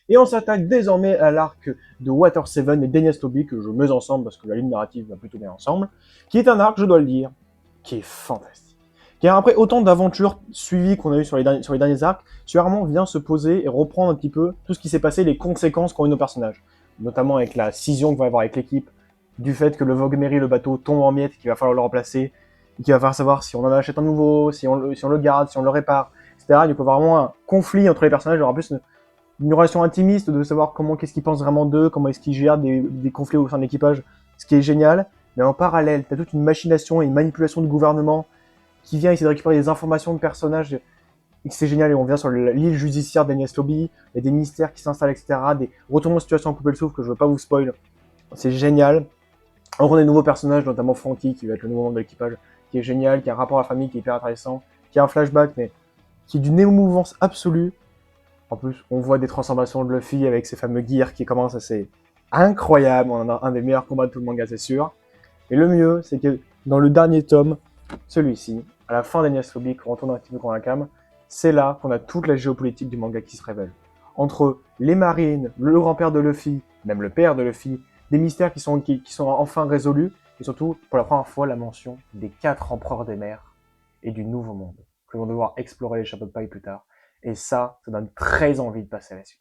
Et on s'attaque désormais à l'arc de Water 7 et d'Enies Lobby, que je mets ensemble parce que la ligne narrative va plutôt bien ensemble, qui est un arc, je dois le dire, qui est fantastique. Car après autant d'aventures suivies qu'on a eues sur les derniers arcs, Suarmant vient se poser et reprendre un petit peu tout ce qui s'est passé, les conséquences qu'ont eu nos personnages. Notamment avec la scission qu'il va y avoir avec l'équipe, du fait que le Vogue-Mary, le bateau, tombe en miettes, qu'il va falloir le remplacer, et qu'il va falloir savoir si on en achète un nouveau, si on le garde, si on le répare, etc. Il y a vraiment un conflit entre les personnages, il y aura plus une relation intimiste de savoir qu'est-ce qu'ils pensent vraiment d'eux, comment est-ce qu'ils gèrent des conflits au sein de l'équipage, ce qui est génial. Mais en parallèle, tu as toute une machination et une manipulation du gouvernement qui vient essayer de récupérer des informations de personnages, et que c'est génial, et on vient sur l'île judiciaire d'Agnès Lobby, il y a des mystères qui s'installent, etc., des retournements de situation à couper le souffle que je ne veux pas vous spoil. C'est génial. On rencontre des nouveaux personnages, notamment Frankie, qui va être le nouveau membre de l'équipage, qui est génial, qui a un rapport à la famille qui est hyper intéressant, qui a un flashback, mais qui est d'une émouvance absolue. En plus, on voit des transformations de Luffy avec ses fameux gears qui commencent à c'est incroyable. On en a un des meilleurs combats de tout le manga, c'est sûr. Et le mieux, c'est que dans le dernier tome, celui-ci, à la fin d'Enies Lobby, qu'on retourne un petit peu contre la cam, c'est là qu'on a toute la géopolitique du manga qui se révèle. Entre les marines, le grand-père de Luffy, même le père de Luffy, des mystères qui sont enfin résolus, et surtout, pour la première fois, la mention des 4 empereurs des mers et du nouveau monde, que l'on va devoir explorer les chapeaux de paille plus tard. Et ça donne très envie de passer à la suite.